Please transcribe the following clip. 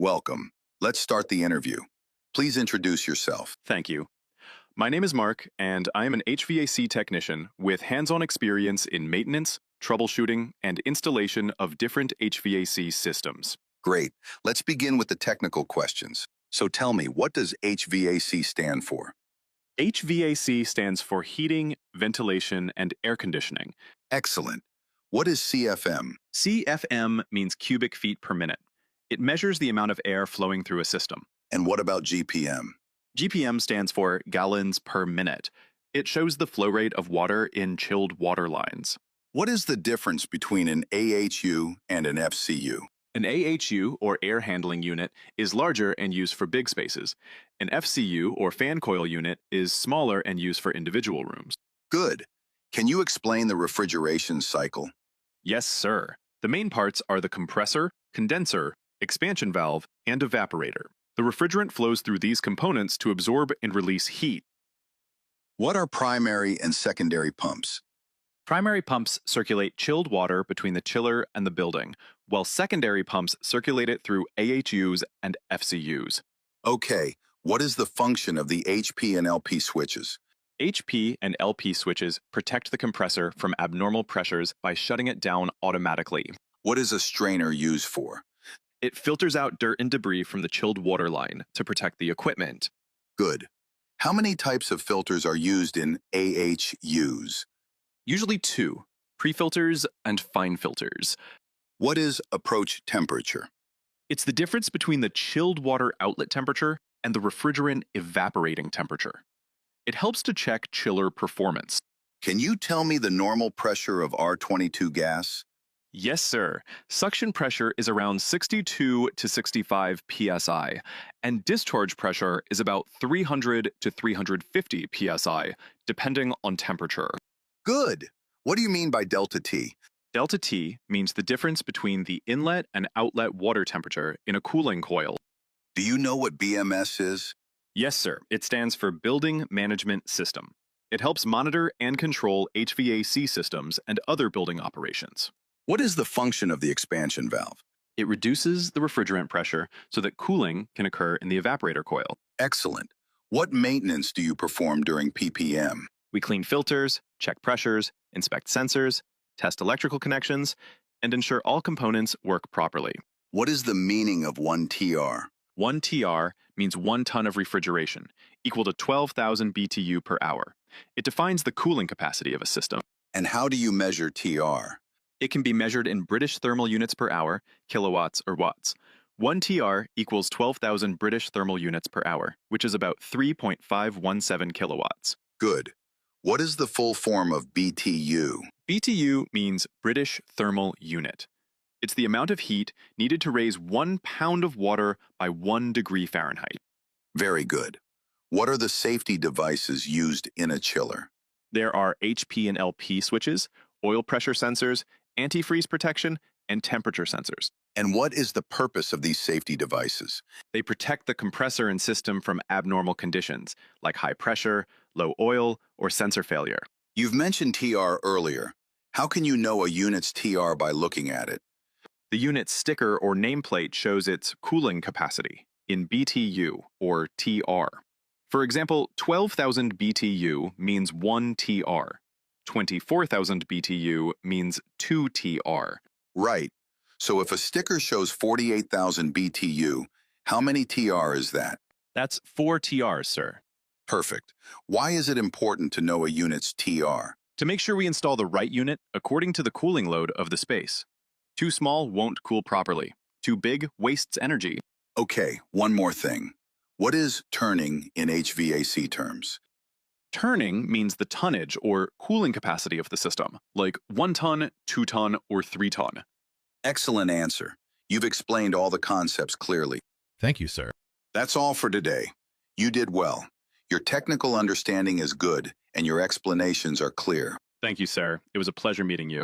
Welcome. Let's start the interview. Please introduce yourself. Thank you. My name is Mark, and I am an HVAC technician with hands-on experience in maintenance, troubleshooting, and installation of different HVAC systems. Great. Let's begin with the technical questions. So tell me, what does HVAC stand for? HVAC stands for heating, ventilation, and air conditioning. Excellent. What is CFM? CFM means cubic feet per minute. It measures the amount of air flowing through a system. And what about GPM? GPM stands for gallons per minute. It shows the flow rate of water in chilled water lines. What is the difference between an AHU and an FCU? An AHU, or air handling unit, is larger and used for big spaces. An FCU, or fan coil unit, is smaller and used for individual rooms. Good. Can you explain the refrigeration cycle? Yes, sir. The main parts are the compressor, condenser, expansion valve, and evaporator. The refrigerant flows through these components to absorb and release heat. What are primary and secondary pumps? Primary pumps circulate chilled water between the chiller and the building, while secondary pumps circulate it through AHUs and FCUs. Okay, what is the function of the HP and LP switches? HP and LP switches protect the compressor from abnormal pressures by shutting it down automatically. What is a strainer used for? It filters out dirt and debris from the chilled water line to protect the equipment. Good. How many types of filters are used in AHUs? Usually two, pre-filters and fine filters. What is approach temperature? It's the difference between the chilled water outlet temperature and the refrigerant evaporating temperature. It helps to check chiller performance. Can you tell me the normal pressure of R22 gas? Yes, sir. Suction pressure is around 62 to 65 psi, and discharge pressure is about 300 to 350 psi, depending on temperature. Good. What do you mean by delta T? Delta T means the difference between the inlet and outlet water temperature in a cooling coil. Do you know what BMS is? Yes, sir. It stands for Building Management System. It helps monitor and control HVAC systems and other building operations. What is the function of the expansion valve? It reduces the refrigerant pressure so that cooling can occur in the evaporator coil. Excellent. What maintenance do you perform during PPM? We clean filters, check pressures, inspect sensors, test electrical connections, and ensure all components work properly. What is the meaning of 1 TR? 1 TR means 1 ton of refrigeration, equal to 12,000 BTU per hour. It defines the cooling capacity of a system. And how do you measure TR? It can be measured in British thermal units per hour, kilowatts, or watts. 1 TR equals 12,000 British thermal units per hour, which is about 3.517 kilowatts. Good. What is the full form of BTU? BTU means British thermal unit. It's the amount of heat needed to raise 1 pound of water by 1 degree Fahrenheit. Very good. What are the safety devices used in a chiller? There are HP and LP switches, oil pressure sensors, antifreeze protection, and temperature sensors. And what is the purpose of these safety devices? They protect the compressor and system from abnormal conditions, like high pressure, low oil, or sensor failure. You've mentioned TR earlier. How can you know a unit's TR by looking at it? The unit's sticker or nameplate shows its cooling capacity in BTU, or TR. For example, 12,000 BTU means 1 TR. 24,000 BTU means 2 TR. Right. So if a sticker shows 48,000 BTU, how many TR is that? That's 4 TRs, sir. Perfect. Why is it important to know a unit's TR? To make sure we install the right unit according to the cooling load of the space. Too small won't cool properly. Too big wastes energy. Okay, one more thing. What is turning in HVAC terms? Turning means the tonnage or cooling capacity of the system, like 1 ton, 2 ton, or 3 ton. Excellent answer. You've explained all the concepts clearly. Thank you, sir. That's all for today. You did well. Your technical understanding is good, and your explanations are clear. Thank you, sir. It was a pleasure meeting you.